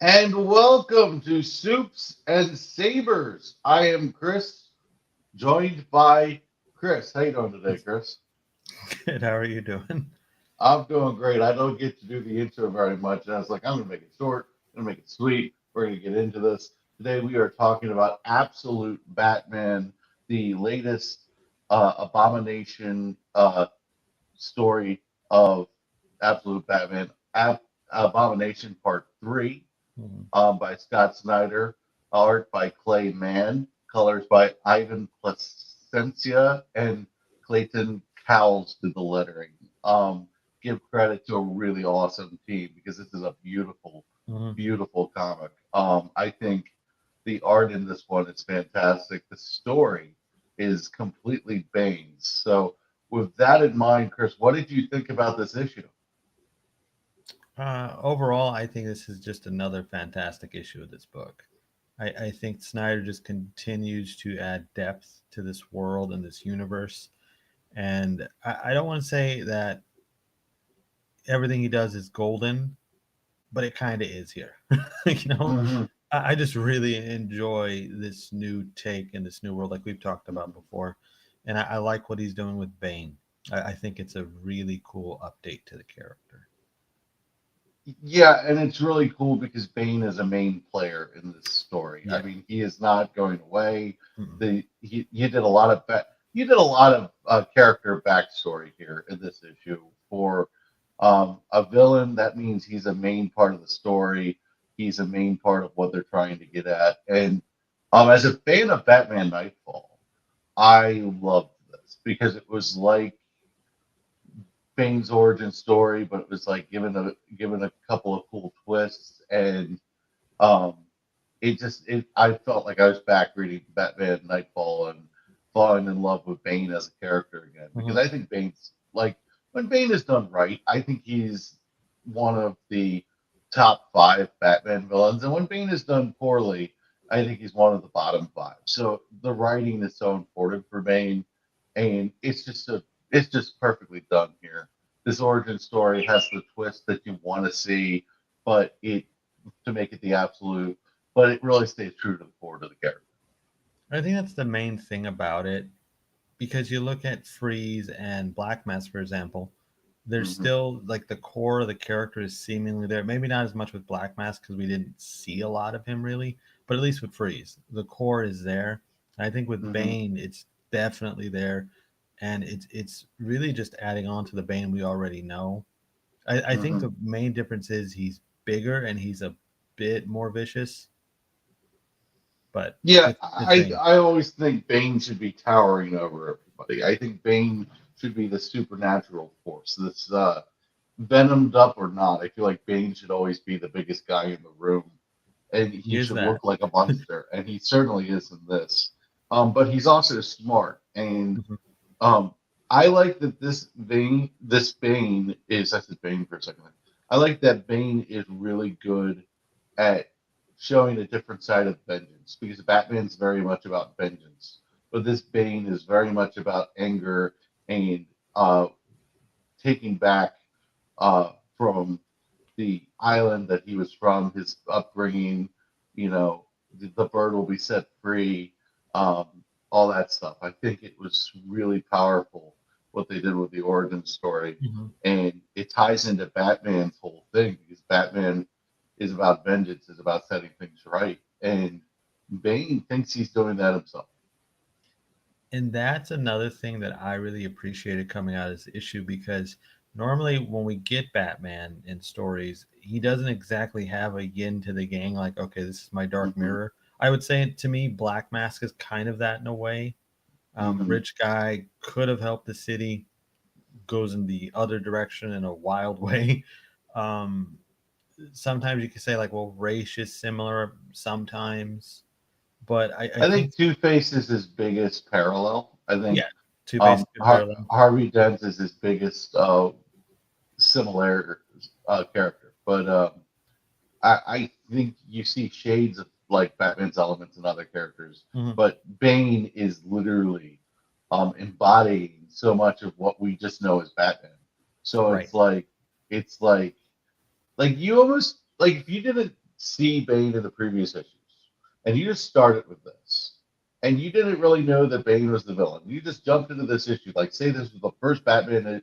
And welcome to Soups and Sabers. I am Chris, joined by Chris. How you doing today, Chris? Good. How are you doing? I'm doing great. I don't get to do the intro very much, and I was like, I'm gonna make it short. I'm gonna make it sweet. We're gonna get into this today. We are talking about Absolute Batman, the latest Abomination story of Absolute Batman, Abomination Part Three. Mhm. By Scott Snyder, art by Clay Mann, colors by Ivan Placencia, and Clayton Cowles did the lettering. Give credit to a really awesome team because this is a beautiful, Mhm. beautiful comic. I think the art in this one is fantastic. The story is completely Bane's. So, with that in mind, Chris, what did you think about this issue? Overall, I think this is just another fantastic issue of this book. I think Snyder just continues to add depth to this world and this universe. And I don't want to say that everything he does is golden, but it kind of is here. you know, Mm-hmm. I just really enjoy this new take in this new world, like we've talked about before. And I like what he's doing with Bane. I think it's a really cool update to the character. Yeah, and it's really cool because Bane is a main player in this story. I Yeah. mean, he is not going away. Mm-mm. The he you did a lot of you did a lot of character backstory here in this issue for a villain. That means he's a main part of the story. He's a main part of what they're trying to get at. And as a fan of Batman Nightfall, I loved this because it was like Bane's origin story, but it was like given a couple of cool twists, and um, it I felt like I was back reading Batman Nightfall and falling in love with Bane as a character again because Mhm. I think Bane's like when Bane is done right, I think he's one of the top five Batman villains, and when Bane is done poorly, I think he's one of the bottom five. So the writing is so important for Bane, and it's just perfectly done here. This origin story has the twist that you want to see, but it to make it the absolute, but it really stays true to the core of the character. I think that's the main thing about it because you look at Freeze and Black Mass, for example, there's Mm-hmm. still like the core of the character is seemingly there. Maybe not as much with Black Mass because we didn't see a lot of him really, but at least with Freeze, the core is there. And I think with Mm-hmm. Bane, it's definitely there, and it's really just adding on to the Bane we already know. I think Mm-hmm. the main difference is he's bigger and he's a bit more vicious, but Yeah, it's Bane. I always think Bane should be towering over everybody. I think Bane should be the supernatural force. This venomed up or not, I feel like Bane should always be the biggest guy in the room, and He he is should that. look like a monster, and he certainly is in this. But he's also smart, and Mhm. Um, I like that this Bane is. I said Bane for a second. I like that Bane is really good at showing a different side of vengeance because Batman's very much about vengeance, but this Bane is very much about anger and taking back from the island that he was from, his upbringing. You know, the bird will be set free. Um, all that stuff. I think it was really powerful what they did with the origin story, Mhm. and it ties into Batman's whole thing because Batman is about vengeance, is about setting things right, and Bane thinks he's doing that himself. And that's another thing that I really appreciated coming out of this issue because normally when we get Batman in stories, he doesn't exactly have a yin to the gang, like, okay, this is my dark Hmm. mirror. I would say to me, Black Mask is kind of that in a way. Hmm. Rich guy could have helped the city, goes in the other direction in a wild way. Um, Sometimes you could say, like, well, race is similar sometimes, but I I think, think Two Face is his biggest parallel. I think yeah, Two Face good parallel. Harvey Dent is his biggest similar character, but I think you see shades of like Batman's elements in other characters, Mhm. but Bane is literally embodying so much of what we just know as Batman. So Right. it's like you almost like if you didn't. see Bane in the previous issues, and you just started with this, and you didn't really know that Bane was the villain. You just jumped into this issue, like say this was the first Batman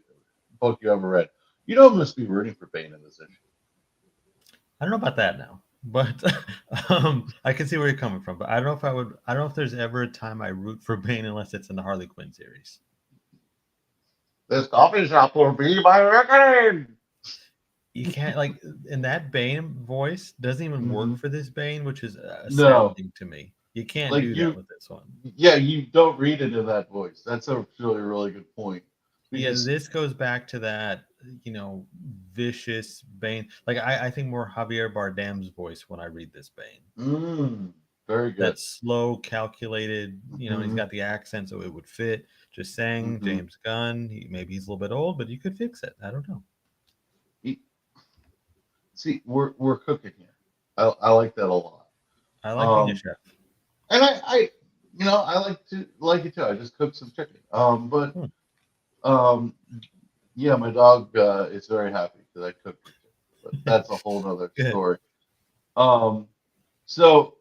book you ever read. You'd almost be rooting for Bane in this issue. I don't know about that now, but I can see where you're coming from. But I don't know if I would. I don't know if there's ever a time I root for Bane unless it's in the Harley Quinn series. This coffee shop will be my reckoning. You can't like in that Bane voice doesn't even Mm-hmm. work for this Bane, which is No, astounding to me. You can't like do that with this one. yeah, you don't read it in that voice. That's a really good point Yeah, because this goes back to that, vicious Bane. Like I think more Javier Bardem's voice when I read this Bane. very good. That slow, calculated, he's Mm-hmm. got the accent, so it would fit. Just saying, Mm-hmm. James Gunn, maybe he's a little bit old, but you could fix it. I don't know. See, we're cooking here. I like that a lot. I like being a Um, chef. and I like it too. I just cooked some chicken. But Hmm. um, yeah, my dog is very happy because I cooked the chicken. But that's a whole other Good. story. Um, so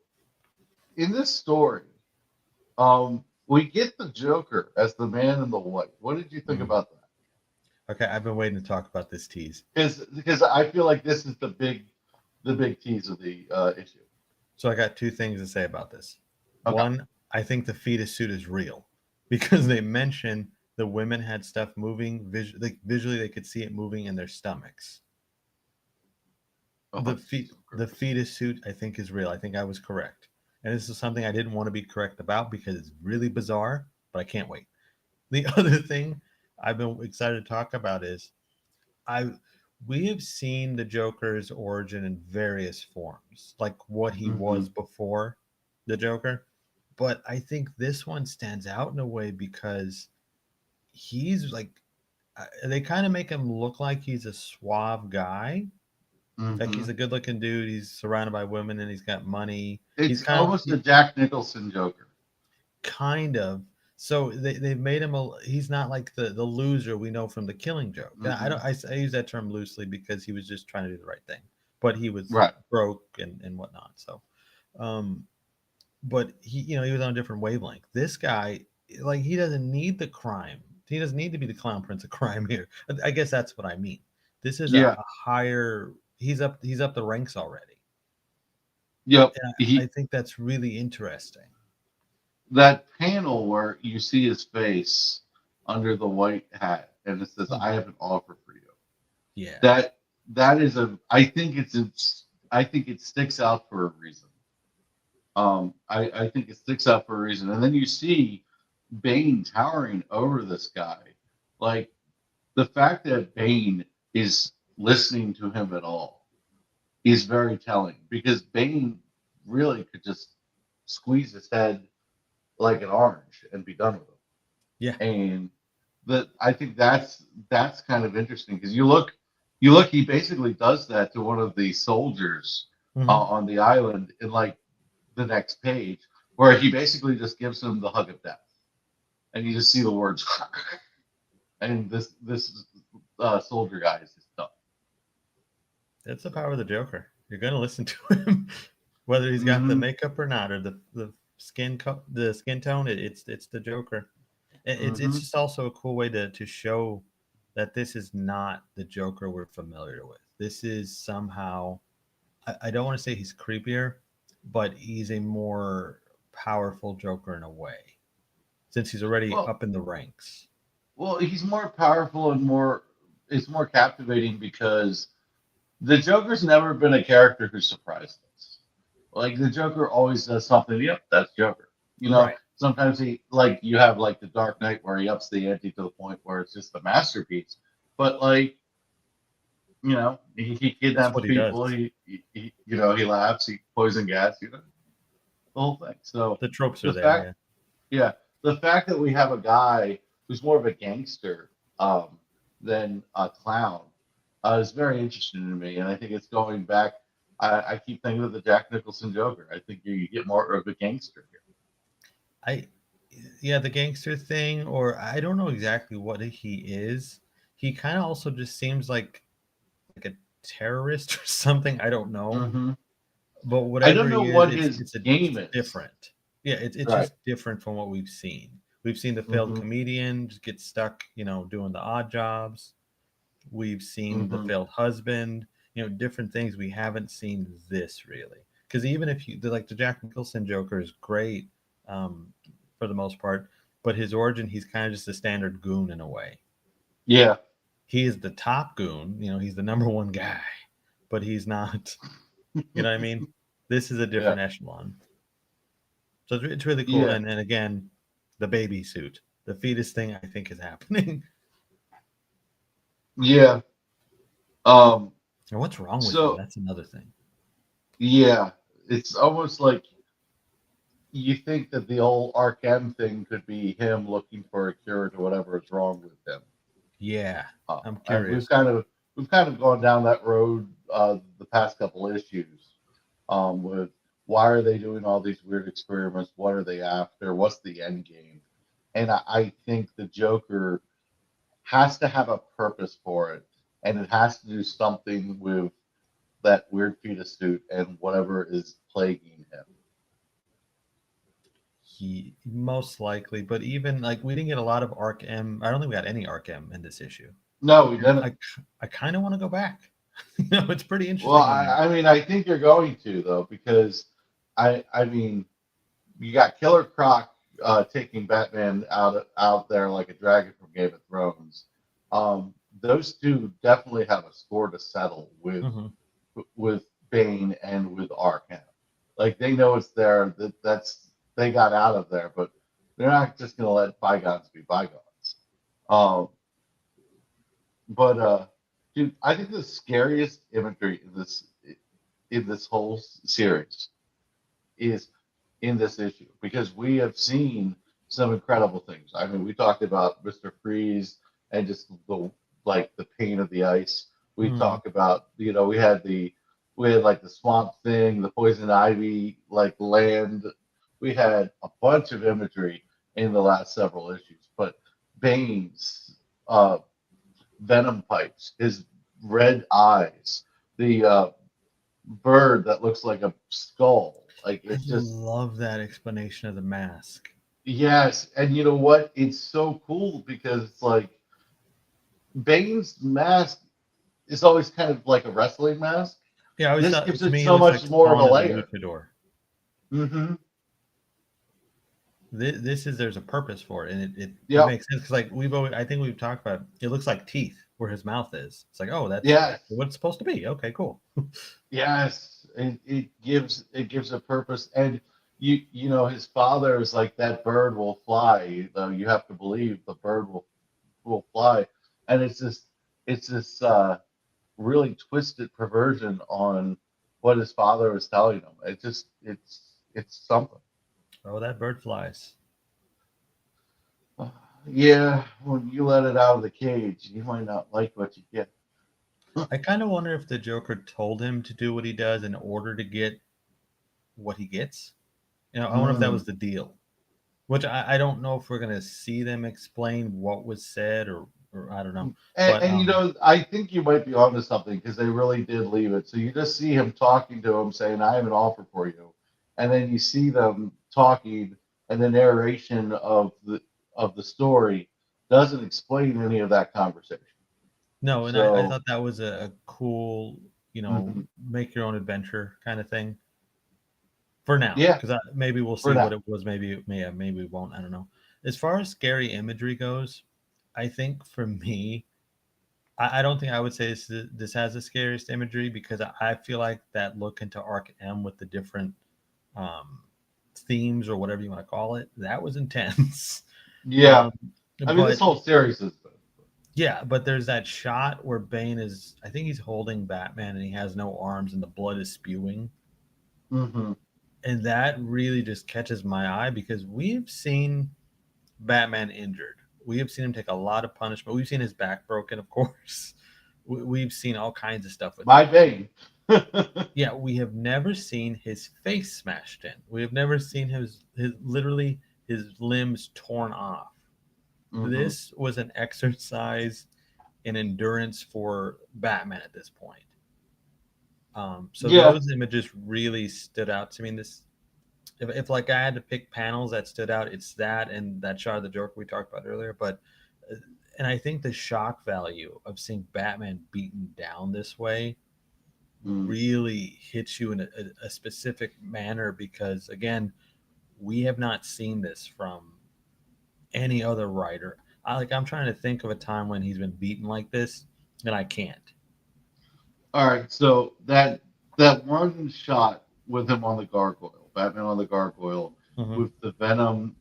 in this story, we get the Joker as the man in the white. What did you think Mm. about that? Okay, I've been waiting to talk about this tease. Because I feel like this is the big tease of the issue. So I got two things to say about this. Okay. One, I think the fetus suit is real because they mention the women had stuff moving visually they could see it moving in their stomachs. Oh, The fetus suit I think is real. I think I was correct. And this is something I didn't want to be correct about because it's really bizarre, but I can't wait. The other thing I've been excited to talk about is I we have seen the Joker's origin in various forms, like what he mm-hmm. was before the Joker. But I think this one stands out in a way because he's like they kind of make him look like he's a suave guy. Like Mm-hmm. he's a good-looking dude. He's surrounded by women and he's got money. He's It's almost a Jack Nicholson Joker. kind of so they've made him he's not like the loser we know from the Killing Joke. And I Mm-hmm. don't I use that term loosely because he was just trying to do the right thing, but he was Right. broke and whatnot. So um but he was on a different wavelength. This guy, like, he doesn't need the crime. He doesn't need to be the clown prince of crime here. I guess that's what I mean. This is Yeah. a higher, he's up the ranks already. Yep. And I He think that's really interesting. that panel where you see his face under the white hat and it says, "I Mhm. have an offer for you." Yeah. That is a. I think it sticks out for a reason. I think it sticks out for a reason. And then you see Bane towering over this guy. Like the fact that Bane is listening to him at all is very telling because Bane really could just squeeze his head like an orange and be done with him. Yeah. And that I think that's kind of interesting because he basically does that to one of the soldiers Hmm. on the island in like the next page, where he basically just gives him the hug of death, and you just see the words, and this soldier guy is just done. That's the So, power of the Joker. You're going to listen to him, whether he's got the mm-hmm, makeup or not, or the skin tone. It's the Joker. It's mm-hmm. just also a cool way to show that this is not the Joker we're familiar with. This is somehow I don't want to say he's creepier, but he's a more powerful Joker in a way since he's already Well, up in the ranks. he's more powerful and more. It's more captivating because the Joker's never been a character who surprised us. Like the Joker always does something. Yep, that's Joker. Right. Sometimes he like you have like the Dark Knight where he ups the ante to the point where it's just a masterpiece. But like he That's kidnaps what he does. people. He laughs. He poison gas. The whole thing. So The tropes are the there. fact, Yeah. yeah, the fact that we have a guy who's more of a gangster than a clown is very interesting to me, and I think it's going back. I keep thinking of the Jack Nicholson Joker. I think you get more of a gangster here. I yeah, the gangster thing, or I don't know exactly what he is. He kind of also just seems like a terrorist or something. I don't know. Mm-hmm. But I whatever don't know he is, what his game it's is. different. Yeah, it's Right. just different from what we've seen. We've seen the failed Mm-hmm. comedian just get stuck, doing the odd jobs. We've seen the Mm-hmm. failed husband, different things. We haven't seen this really. Because even if like the Jack Nicholson Joker is great, um, for the most part, but his origin, he's kind of just a standard goon in a way. Yeah. He is the top goon, he's the number one guy, but he's not, you know what I mean? This is a Yeah. different echelon. So it's really cool. Yeah. And again, the baby suit, the fetus thing, I think is happening. Yeah. Um. And what's wrong with him? So That's another thing. yeah, it's almost like you think that the old Arkham thing could be him looking for a cure to whatever is wrong with him. Yeah, I'm And we've curious. kind of gone down that road the past couple issues with why are they doing all these weird experiments? What are they after? What's the end game? And I think the Joker has to have a purpose for it, and it has to do something with that weird fetus suit and whatever is plaguing him. He most likely, but even like we didn't get a lot of Arc M. I don't think we got any Arc M in this issue. No, we And didn't. I kind of want to go back. It's pretty Well, interesting to me. I mean, I think you're going to though, because I mean, you got Killer Croc taking Batman out there like a dragon from Game of Thrones. Those two definitely have a score to settle Hmm. with Bane and with Arkham. Like they know it's there. That's they got out of there, but they're not just going to let bygones be bygones. Um, but dude, I think the scariest imagery in this whole series is in this issue because we have seen some incredible things. I mean, we talked about Mr. Freeze and just the like the pain of the ice. We Hmm. talk about we had like the swamp thing, the poison ivy, like land. We had a bunch of imagery in the last several issues, but Bane's venom pipes, his red eyes, the bird that looks like a skull. Like I it just love that explanation of the mask. yes, and you know what? It's so cool because it's like Bane's mask is always kind of like a wrestling mask. Yeah, I always This thought gives to it me it so looks much like more of a Spawn as a layer. luchador. Mm-hmm. This is there's a purpose for it, and it Yep. makes sense because like I think we've talked about it looks like teeth where his mouth is. It's like, oh, that's Yes. actually what it's supposed to be. Okay, cool. Yes. It gives a purpose, and you know his father is like that bird will fly. Though you have to believe the bird will fly, and it's this really twisted perversion on what his father was telling him. It just it's something. Oh, that bird flies. Yeah, when you let it out of the cage, you might not like what you get. I kind of wonder if the Joker told him to do what he does in order to get what he gets. I wonder if that Mm. was the deal. Which I don't know if we're gonna see them explain what was said or I don't know. But And you know, I think you might be onto something because they really did leave it. So you just see him talking to him, saying, "I have an offer for you," and then you see them talking, and the narration of the story doesn't explain any of that conversation. no, and I So thought that was a cool, mhm. make your own adventure kind of thing for now. Yeah, Because maybe we'll for see what now. it was. Maybe we won't. I don't know. As far as scary imagery goes, I think for me, I don't think I would say this has the scariest imagery because I feel like that look into Arc M with the different um, themes or whatever you want to call it, that was intense. Yeah, Um, I mean, this but whole series is. yeah, but there's that shot where Bane is, I think he's holding Batman and he has no arms and the blood is spewing. Mm-hmm. And that really just catches my eye because we've seen Batman injured. We have seen him take a lot of punishment. We've seen his back broken, of course. We've seen all kinds of stuff with him. My Bane. Yeah, we have never seen his face smashed in. We have never seen his literally his limbs torn off. Mm-hmm. This was an exercise in endurance for Batman at this point. So Yeah. those images really stood out to me. In this, if like I had to pick panels that stood out, it's that and that shot of the Joker we talked about earlier. But uh, and I think the shock value of seeing Batman beaten down this way Mm. really hits you in a specific manner because again, we have not seen this from any other writer. I'm trying to think of a time when he's been beaten like this, and I can't. All right. So that one shot with him on the gargoyle, Batman on the gargoyle, Hmm. with the venom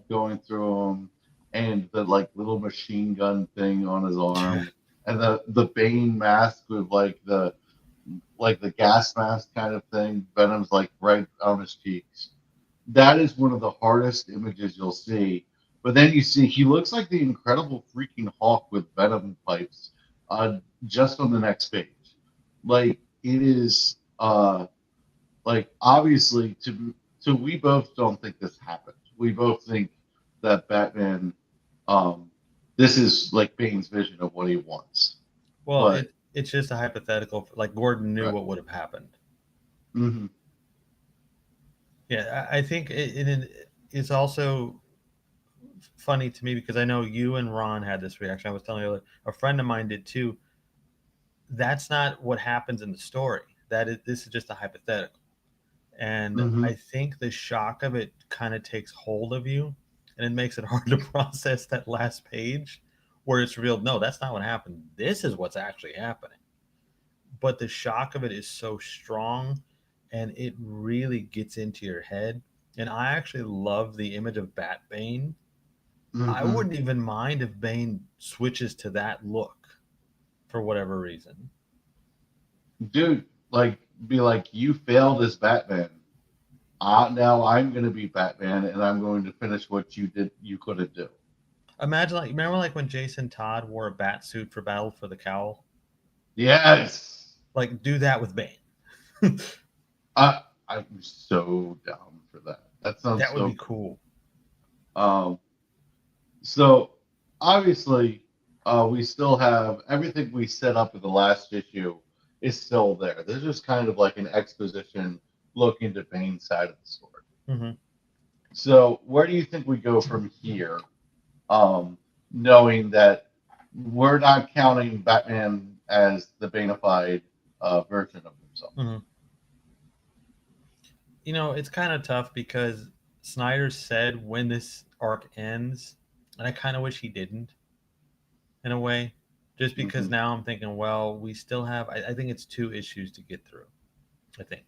going through him, and the like little machine gun thing on his arm, and the Bane mask with like the gas mask kind of thing. Venom's like right on his cheeks. That is one of the hardest images you'll see. But then you see he looks like the Incredible freaking Hulk with venom pipes, just on the next page. Like it is, like obviously we both don't think this happened. We both think that Batman, um, this is like Bane's vision of what he wants. Well, But it's just a hypothetical. Like Gordon knew right. what would have happened. Mm-hmm. Yeah, I think it's also funny to me because I know you and Ron had this reaction. I was telling you earlier, a friend of mine did too. That's not what happens in the story. This is just a hypothetical. And Mm-hmm. I think the shock of it kind of takes hold of you and it makes it hard to process that last page where it's revealed, no, that's not what happened. This is what's actually happening. But the shock of it is so strong and it really gets into your head. And I actually love the image of Batbane. I Mm-hmm. wouldn't even mind if Bane switches to that look for whatever reason. Dude, like be like you failed as Batman. Now I'm going to be Batman, and I'm going to finish what you couldn't do. Imagine like remember like when Jason Todd wore a bat suit for Battle for the Cowl? Yes, Like do that with Bane. I'm so down for that. That sounds That would so be cool. cool. Um, so obviously, we still have everything we set up in the last issue is still there. There's just kind of like an exposition look into Bane's side of the story. Hmm. So where do you think we go from here? Knowing that we're not counting Batman as the Banefied version of himself. Hmm. It's kind of tough because Snyder said when this arc ends, and I kind of wish he didn't in a way, just because Mm-hmm. now I'm thinking, well, we still have, I think it's two issues to get through, I think.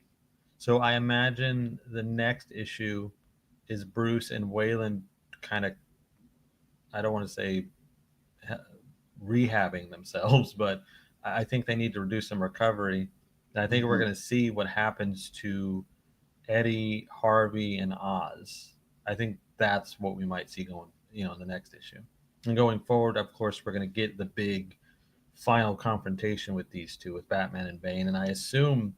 So I imagine the next issue is Bruce and Wayland kind of, I don't want to say rehabbing themselves, but I think they need to do some recovery. And I think we're Mm-hmm. going to see what happens to Eddie, Harvey, and Oz. I think that's what we might see going, in the next issue. And going forward, of course, we're going to get the big final confrontation with these two, with Batman and Bane. And I assume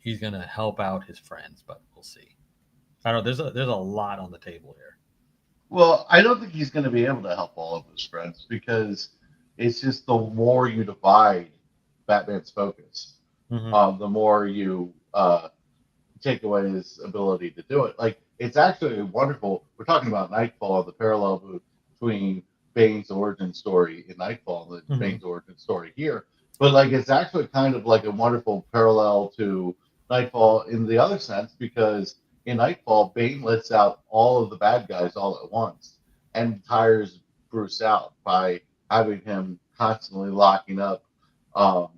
he's going to help out his friends, but we'll see. I don't know. There's a lot on the table here. Well, I don't think he's going to be able to help all of his friends because it's just the more you divide Batman's focus, Hmm. the more you take away his ability to do it. Like it's actually wonderful. We're talking about Nightfall, the parallel between Bane's origin story in Nightfall and Hmm. Bane's origin story here. But like it's actually kind of like a wonderful parallel to Nightfall in the other sense because in Nightfall, Bane lets out all of the bad guys all at once and tires Bruce out by having him constantly locking up all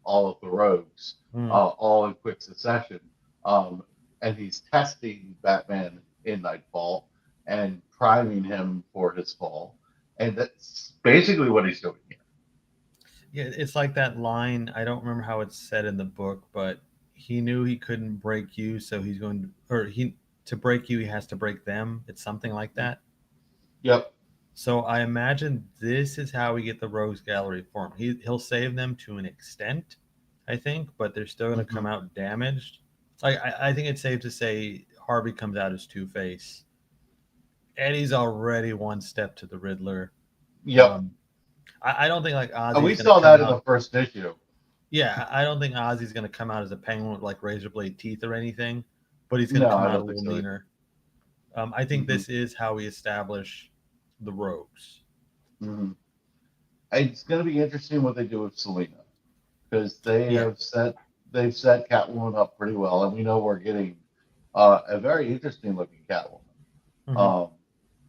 of the rogues, Mm. all in quick succession, um, and he's testing Batman in Nightfall and priming him for his fall. And that's basically what he's doing here. Yeah, it's like that line. I don't remember how it's said in the book, but he knew he couldn't break you, so he's going to, or he to break you, he has to break them. It's something like that. Yep. So I imagine this is how we get the Rogues Gallery form. He'll save them to an extent, I think, but they're still going to Mm-hmm. come out damaged. I think it's safe to say Harvey comes out as Two Face. Eddie's already one step to the Riddler. Yep. Um, I don't think like And Ozzy's we going to saw come that in the out. first issue. Yeah, I don't think Ozzy's going to come out as a penguin with like razor blade teeth or anything, but he's going No, to come I out a don't think little so either. meaner. I think Hmm. this is how we establish the rogues. Hmm. It's going to be interesting what they do with Selena because Yeah. they've set Catwoman up pretty well, and we know we're getting a very interesting looking Catwoman. Hmm. Um,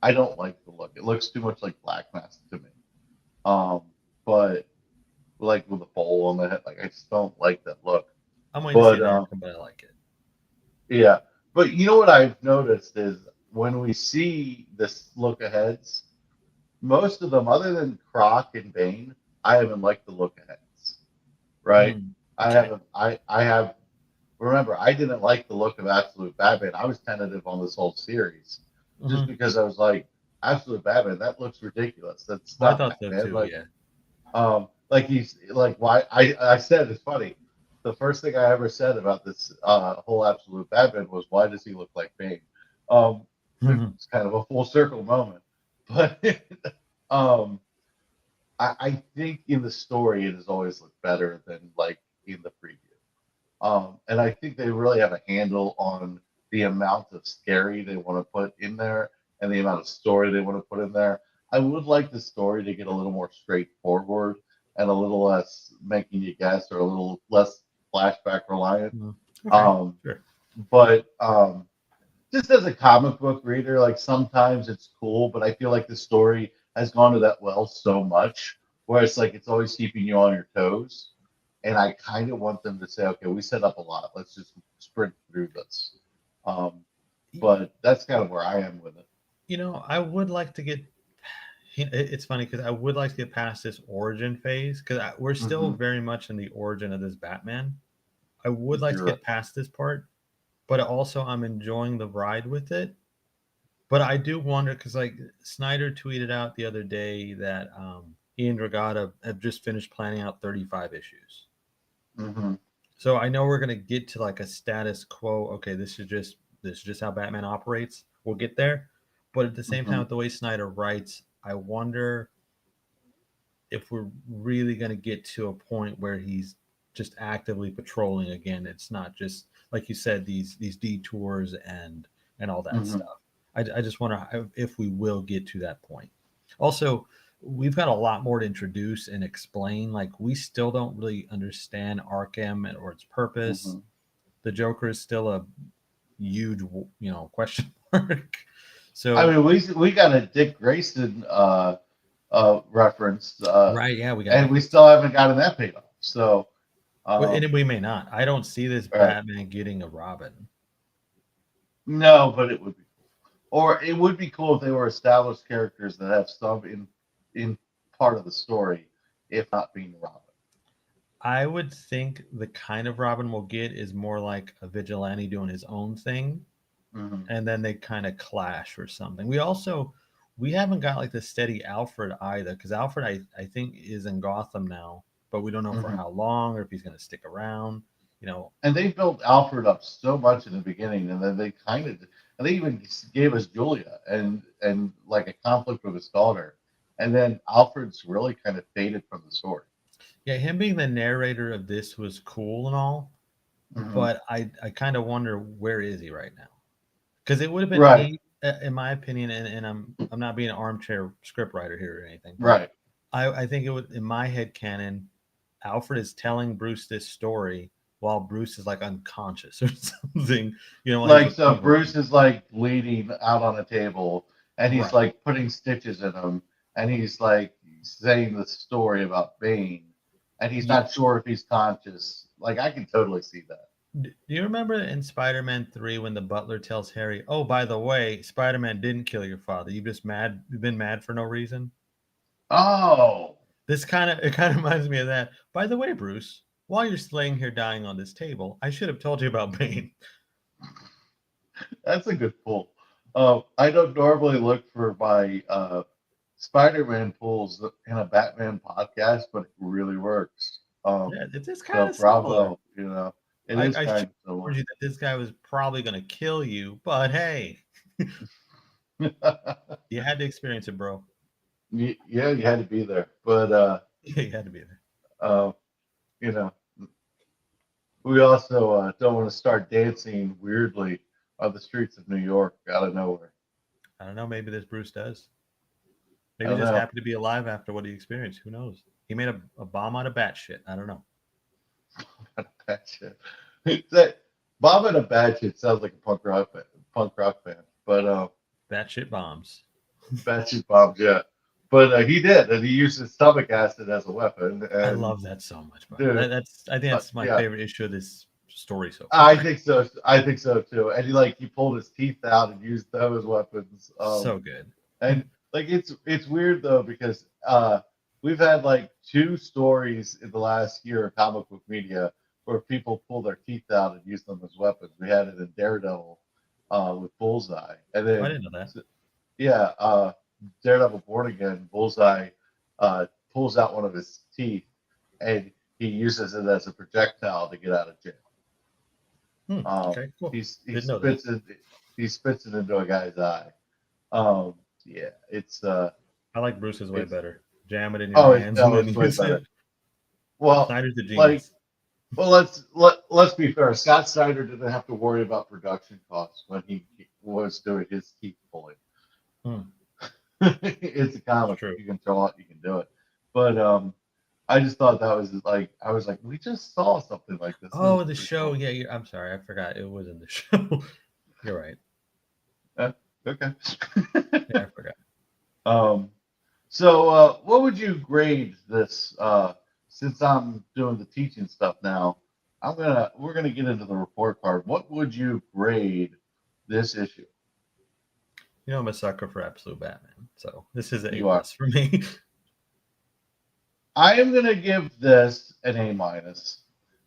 I don't like the look; it looks too much like Black Mask to me. Um, but like with the bowl on the head, like I just don't like that look. I'm waiting to see But the Arkham, but I like it. yeah, but you know what I've noticed is when we see this look aheads, most of them, other than Croc and Bane, I haven't liked the look aheads. Right? Mm, I okay. haven't. I have. Remember, I didn't like the look of Absolute Batman. I was tentative on this whole series just Hmm. because I was like, Absolute Batman, that looks ridiculous. That's I not thought so Batman. too. Yeah. Like he's like why I said it's funny. The first thing I ever said about this whole Absolute Batman was why does he look like Bane? Hmm. It's kind of a full circle moment, but um, I think in the story it has always looked better than like in the preview. And I think they really have a handle on the amount of scary they want to put in there and the amount of story they want to put in there. I would like the story to get a little more straightforward and a little less making you guess or a little less flashback reliant. Okay. Um, Sure. but just as a comic book reader, like sometimes it's cool, but I feel like the story has gone to that well so much where it's like it's always keeping you on your toes. And I kind of want them to say, okay, we set up a lot. Let's just sprint through this. Um, but that's kind of where I am with it. I would like to get. It's funny because I would like to get past this origin phase because we're still Mm-hmm. very much in the origin of this Batman. I would like to You're right. get past this part, but also I'm enjoying the ride with it. But I do wonder because like Snyder tweeted out the other day that he and Dragata have just finished planning out 35 issues. Mm-hmm. So I know we're gonna get to like a status quo. Okay, this is just how Batman operates. We'll get there, but at the same time, Mm-hmm. with the way Snyder writes, I wonder if we're really gonna get to a point where he's just actively patrolling again. It's not just like you said these detours and all that Mm-hmm. stuff. I just wonder if we will get to that point. Also, we've got a lot more to introduce and explain. Like we still don't really understand Arkham or its purpose. Mm-hmm. The Joker is still a huge, question mark. I So mean, we got a Dick Grayson reference, right, yeah, we got and Nick. we still haven't gotten that paid off. So, And um, we may not. I don't see this right. Batman getting a Robin. No, but it would be cool. Or it would be cool if they were established characters that have some in part of the story, if not being Robin. I would think the kind of Robin we'll get is more like a vigilante doing his own thing, Hmm. and then they kind of clash or something. We haven't got like the steady Alfred either, because Alfred I think is in Gotham now, but we don't know for Hmm. how long or if he's going to stick around. You know, And they built Alfred up so much in the beginning, and then and they even gave us Julia and like a conflict with his daughter, and then Alfred's really kind of faded from the story. yeah, him being the narrator of this was cool and all, Hmm. but I kind of wonder where is he right now? Because it would have been Right, neat, in my opinion, and I'm not being an armchair script writer here or anything, but right. I think it would in my head canon, Alfred is telling Bruce this story while Bruce is like unconscious or something, while he's Like so, recovering. Bruce is like bleeding out on a table, and he's Right. like putting stitches in him, and he's like saying the story about Bane, and he's You, not sure if he's conscious. Like I can totally see that. do you remember in Spider-Man 3 when the butler tells Harry, "Oh, by the way, Spider-Man didn't kill your father. You've been mad for no reason." Oh, It kind of reminds me of that. By the way, Bruce, while you're laying here dying on this table, I should have told you about Bane. that's a good pull. I don't normally look for my Spider-Man pulls in a Batman podcast, but it really works. Yeah, it's kind So of similar. bravo, it is I should kind of have similar. warned you that this guy was probably going to kill you, but hey, you had to experience it, bro. Yeah, you had to be there, but You had to be there. uh, you know, We also don't want to start dancing weirdly on the streets of New York out of nowhere. I don't know. Maybe this Bruce does. I Maybe don't he's just know. happy to be alive after what he experienced. Who knows? He made a bomb out of bat shit. I don't know. Bad shit. That Bob and a bad shit sounds like a punk rock band, but Bat shit bombs. bad shit bombs, yeah. But he did, and he used his stomach acid as a weapon. I And love that so much, bro. dude, I think that's my yeah, favorite issue of this story so I far. think so. I think so too. And he pulled his teeth out and used them as weapons. So good. And like it's weird though because we've had like two stories in the last year of comic book media where people pull their teeth out and use them as weapons. We had it in Daredevil with Bullseye, and Oh, I then didn't know that. yeah, Daredevil Born Again, Bullseye pulls out one of his teeth and he uses it as a projectile to get out of jail. Okay, cool. He Didn't know that. spits it into a guy's eye. Um, yeah, I like Bruce's way it's better. Jam it in your oh, it's hands and no, then it's way use better. it. Well, Snyder's a like, genius. well, let's be fair. Scott Snyder didn't have to worry about production costs when he was doing his teeth pulling. Hmm, It's a it's comic. true. You can draw it, you can do it. But I just thought that was like I was like, we just saw something like this. This is Oh, the pretty show. cool. Yeah, I'm sorry. I forgot. It was in the show. You're right. Okay. Yeah, I forgot. um, so what would you grade this? Since I'm doing the teaching stuff now, we're gonna get into the report card. What would you grade this issue? You know, I'm a sucker for Absolute Batman. So this is an A You are. plus for me. I am gonna give this an A minus,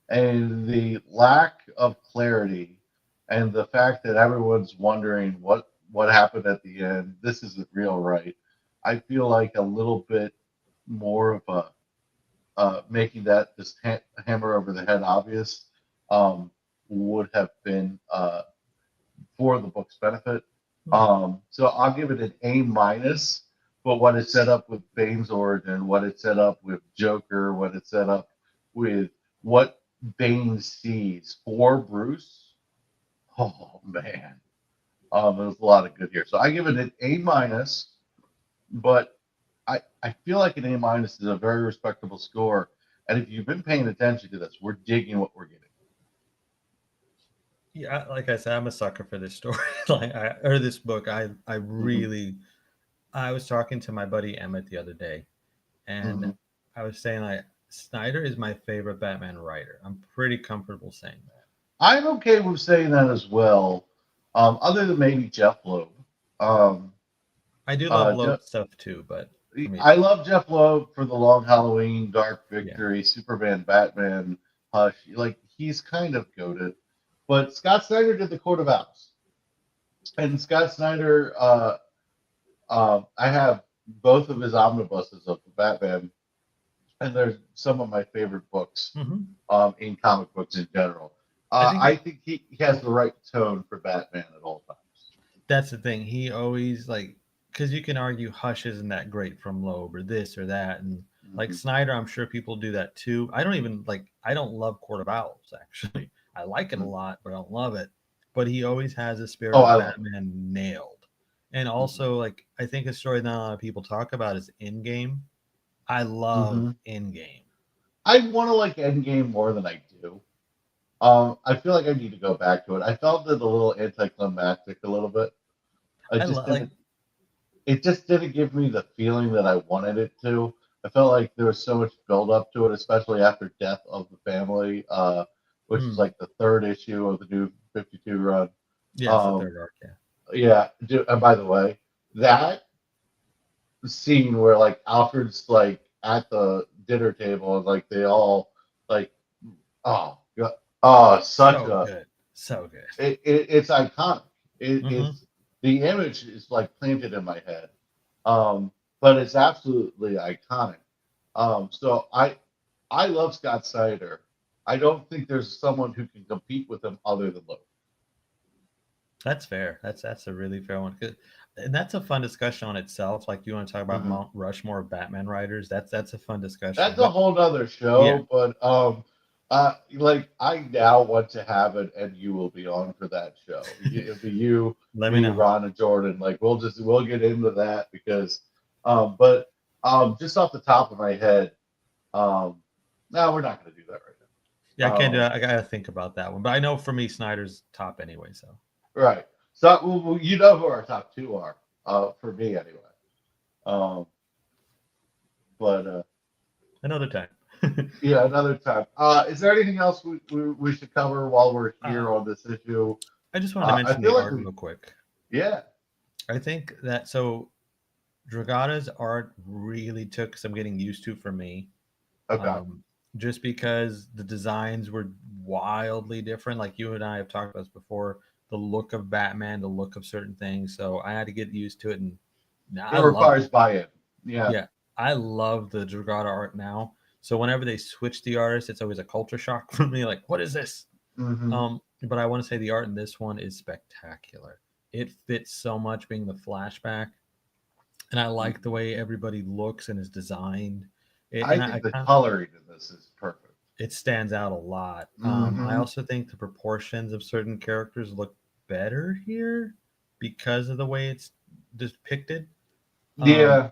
and the lack of clarity and the fact that everyone's wondering what happened at the end. This isn't real, right? I feel like a little bit more of a making that just hammer over the head obvious um, would have been for the book's benefit. So I'll give it an A minus. But what it set up with Bane's origin, what it set up with Joker, what it set up with what Bane sees for Bruce, oh man, there's a lot of good here. So I give it an A minus, but I feel like an A minus is a very respectable score. And if you've been paying attention to this, we're digging what we're getting. Yeah, like I said, I'm a sucker for this story, or this book. I Mm-hmm. really, I was talking to my buddy Emmett the other day, and Mm-hmm. I was saying like Snyder is my favorite Batman writer. I'm pretty comfortable saying that. I'm okay with saying that as well, other than maybe Jeff Loeb. Um, I do love uh, Loeb stuff too, but I mean, I love Jeff Loeb for the Long Halloween, Dark yeah. Victory, Superman, Batman, Hush. Like he's kind of goaded, but Scott Snyder did the Court of Owls, and Scott Snyder. I have both of his omnibuses of Batman, and they're some of my favorite books Hmm. in comic books in general. I think I think he has the right tone for Batman at all times. that's the thing. He always like because you can argue Hush isn't that great from Loeb or this or that, and like Mm-hmm. Snyder, I'm sure people do that too. I don't even like. I don't love Court of Owls actually. I like it a lot, but I don't love it. But he always has the spirit Oh, of I love Batman nailed. And it. also, like I think a story that not a lot of people talk about is In Game. I love Mm-hmm. In Game. I want to like Endgame more than I do. I feel like I need to go back to it. I felt it a little anticlimactic, a little bit. I I just love like didn't. It just didn't give me the feeling that I wanted it to. I felt like there was so much build up to it, especially after Death of the Family, which is hmm, like the third issue of the new 52 run. yeah, it's the Um, third arc. Yeah, yeah. And by the way, that scene where like Alfred's like at the dinner table and like they all like oh God, oh such so a good, so good. it's iconic. Hmm. It's the image is like planted in my head, but it's absolutely iconic. So I love Scott Snyder. I don't think there's someone who can compete with him other than Loeb. That's fair. That's a really fair one. And that's a fun discussion on itself. Like, you want to talk about Mhm. Mount Rushmore of Batman writers? That's a fun discussion. That's a But whole other yeah, show, but Like I now want to have it, and you will be on for that show. It'll be you, Let me me, know. Ron, and Jordan. Like we'll get into that because, but just off the top of my head, um, no, we're not going to do that Yeah, I right can't do now. that. I gotta think about that one. But I know for me, Snyder's top anyway. So Right. So you know who our top two are, for me anyway. Um, but another time. yeah, another time. Is there anything else we should cover while we're uh, here on this issue? I just wanted to I mention the feel like art real quick. yeah. I think that so Dragata's art really took some getting used to for me. Okay. Um, just because the designs were wildly different. Like you and I have talked about this before, the look of Batman, the look of certain things. So I had to get used to it, and now It I love it. requires buy-in. Yeah. Yeah, I love the Dragata art now. So whenever they switch the artist, it's always a culture shock for me. Like, what is this? Hmm. But I want to say the art in this one is spectacular. It fits so much being the flashback, and I like the way everybody looks and is designed. I And I think the kind of coloring in this is perfect. it stands out a lot. I Hmm. also think the proportions of certain characters look better here because of the way it's depicted. Um, Yeah.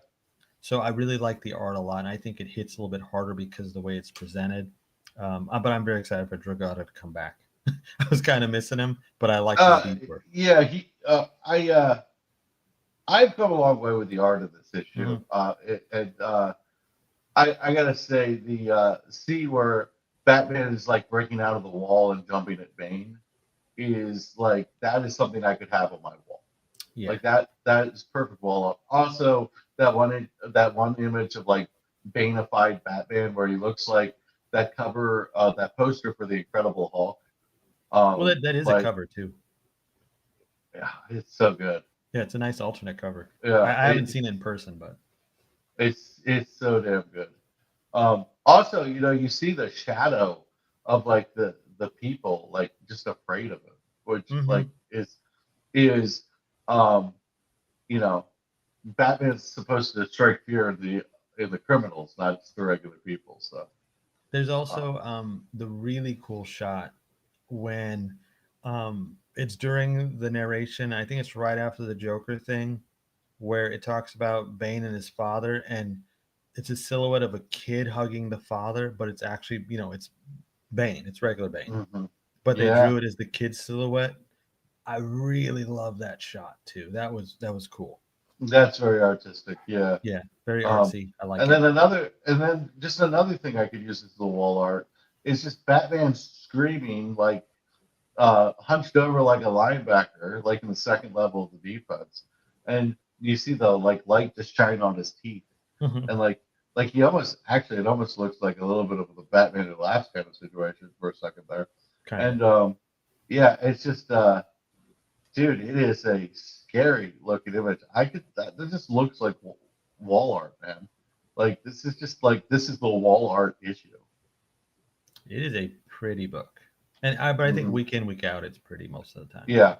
so I really like the art a lot, and I think it hits a little bit harder because of the way it's presented. But I'm very excited for Dragata to come back. I was kind of missing him, but I like this Uh, detour. yeah. I've come a long way with the art of this issue. Mhm. And I gotta say the scene where Batman is like breaking out of the wall and jumping at Bane is like that is something I could have on my wall. Yeah, Like that is perfect wall art. Also, that one image of like Banefied Batman where he looks like that cover, that poster for the Incredible Hulk. well, that is a Like cover too. yeah, it's so good. Yeah, it's a nice alternate cover. Yeah, I haven't seen it in person, but it's so damn good. Also, you see the shadow of like the people like just afraid of him, which like hmm is um you know Batman's supposed to strike fear in the criminals, not just the regular people. So there's uh, also the really cool shot when it's during the narration. I think it's right after the Joker thing where it talks about Bane and his father, and it's a silhouette of a kid hugging the father, but it's actually it's Bane. It's regular Bane, mhm. but they Yeah, drew it as the kid's silhouette. I really love that shot too. That was cool. that's very artistic. Yeah. Yeah, very Um, artsy. I like and it. then just another thing I could use as the wall art is just Batman screaming like hunched over like a linebacker, like in the second level of the defense, and you see the like light just shine on his teeth, Mhm. and like he almost actually it almost looks like a little bit of the Batman Who Laughs kind of situation for a second there, Kind of. and yeah, it's just dude, it is a scary looking image. That just looks like wall art, man. Like this is just like this is the wall art issue. It is a pretty book, but I think Hmm. week in week out it's pretty most of the time. Yeah.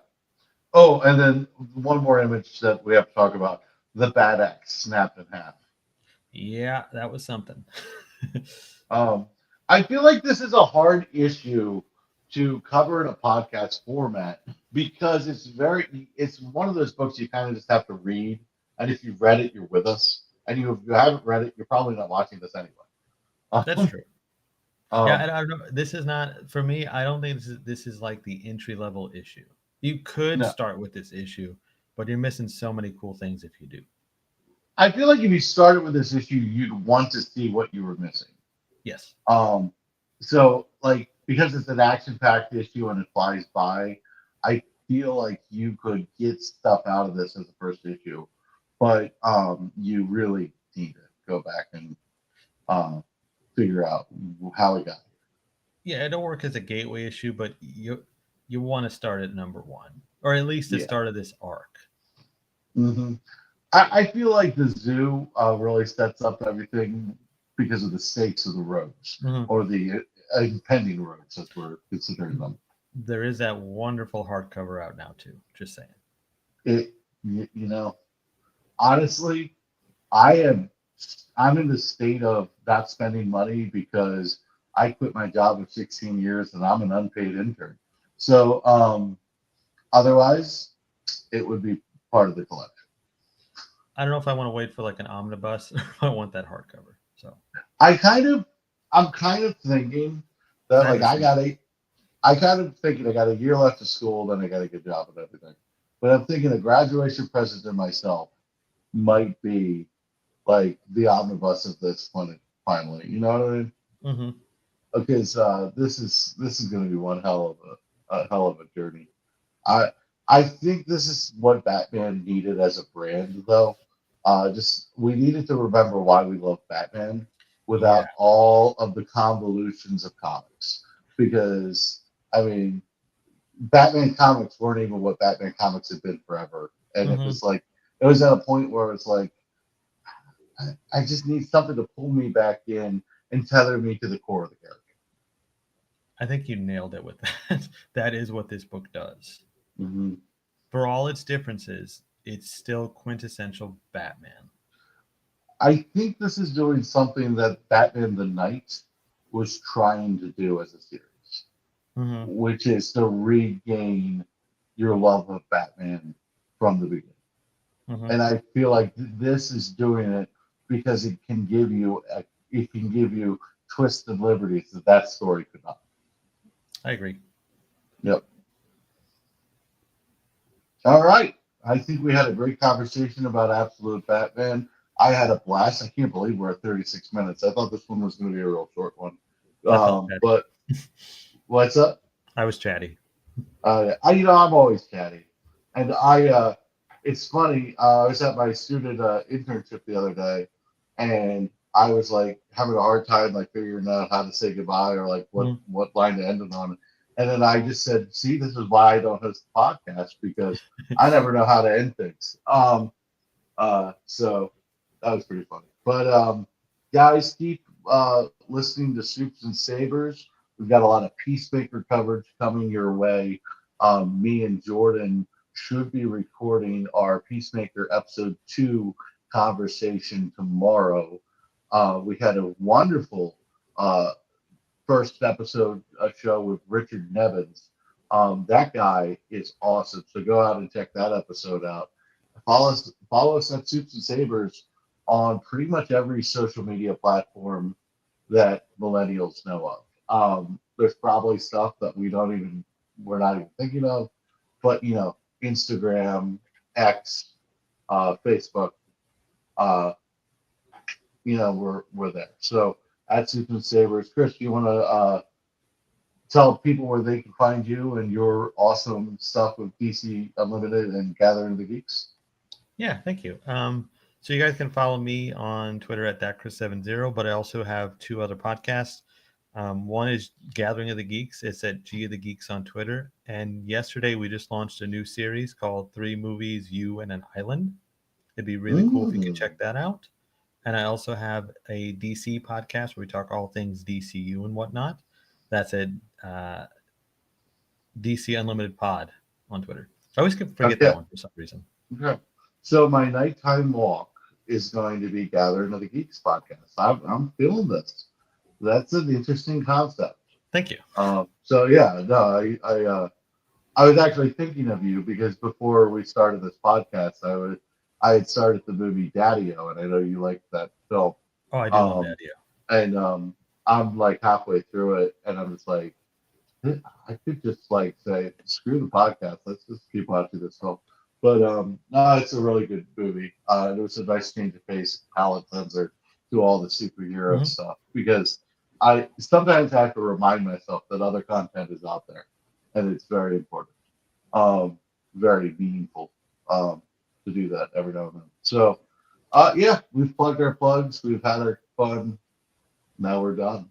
Oh, and then one more image that we have to talk about: the Bad Axe snapped in half. Yeah, that was something. Um, I feel like this is a hard issue to cover in a podcast format because it's one of those books you kind of just have to read, and if you've read it, you're with us, and if you haven't read it, you're probably not watching this anyway. That's true. Yeah, Um, and I don't know. This is not for me. I don't think this is like the entry level issue. You could no, start with this issue, but you're missing so many cool things if you do. I feel like if you started with this issue, you'd want to see what you were missing. Yes. Um, so like because it's an action-packed issue and it flies by, I feel like you could get stuff out of this as a first issue, but you really need to go back and um, figure out how it got Yeah, it'll work as a gateway issue, but you want to start at number one, or at least the here. start of this arc. Yeah. I feel like the zoo really sets up everything because of the stakes of the roads Mhm. or the impending roads as we're considering them. There is that wonderful hardcover out now too. Just saying. It, you know, honestly, I am I'm in the state of not spending money because I quit my job of 16 years and I'm an unpaid intern. So otherwise, it would be part of the collection. I don't know if I want to wait for like an omnibus or if I want that hardcover. So I'm kind of thinking that I have like the same. I kind of thinking I got a year left of school, then I got a good job and everything. But I'm thinking a graduation present to myself might be like the omnibus of this clinic finally. You know what I mean? Mm-hmm. Because this is going to be one hell of a journey. I I think this is what Batman needed as a brand, though. Just we needed to remember why we love Batman Yeah, without all of the convolutions of comics. Because I mean, Batman comics weren't even what Batman comics had been forever, and it mm-hmm. was like it was at a point where it's like I just need something to pull me back in and tether me to the core of the character. I think you nailed it with that. That is what this book does. Mm-hmm. For all its differences, it's still quintessential Batman. I think this is doing something that Batman the Knight was trying to do as a series, Mm-hmm. which is to regain your love of Batman from the beginning. Mm-hmm. And I feel like this is doing it because it can give you twisted liberties that story could not. I agree. Yep. All right. I think we had a great conversation about Absolute Batman. I had a blast. I can't believe we're at 36 minutes. I thought this one was going to be a real short one. I felt chatty. But what's up? I was chatty. I'm always chatty, and it's funny. I was at my student internship the other day, and I was like having a hard time like figuring out how to say goodbye or like Mm-hmm. what line to end it on. And then I just said, "See, this is why I don't host the podcast because I never know how to end things." So that was pretty funny. But guys, keep listening to Soups and Sabers. We've got a lot of Peacemaker coverage coming your way. Me and Jordan should be recording our Peacemaker episode 2 conversation tomorrow. We had a wonderful uh, first episode show with Richard Nevins. That guy is awesome. So go out and check that episode out. Follow us at Soups and Sabers on pretty much every social media platform that millennials know of. There's probably stuff that we're not even thinking of, but Instagram, X, Facebook, uh, we're there. So at Soups and Sabers, Chris, you want to tell people where they can find you and your awesome stuff with DC Unlimited and Gathering the Geeks? Yeah, thank you. So you guys can follow me on Twitter at thatchris70, but I also have 2 other podcasts. One is Gathering of the Geeks. It's at G of the Geeks on Twitter. And yesterday we just launched a new series called 3 Movies, You and an Island. It'd be really cool if you could Mm. check that out. And I also have a DC podcast where we talk all things DCU and whatnot. That's at uh, DC Unlimited Pod on Twitter. I always forget that Okay. one for some reason. Okay. So my nighttime walk is going to be Gathering of the Geeks podcast. I'm feeling this. That's an interesting concept. Thank you. So yeah, no, I was actually thinking of you because before we started this podcast, I had started the movie Daddy-O, and I know you liked that film. Oh, I do love Um, that. Yeah. and I'm like halfway through it, and I'm just like, I could just like say, screw the podcast. Let's just keep watching this film. But no, it's a really good movie. It was a nice change of pace, palate cleanser to all the superhero Mm-hmm. stuff because I sometimes have to remind myself that other content is out there, and it's very important, very meaningful to do that every now and then. So, yeah, we've plugged our plugs. We've had our fun. Now we're done.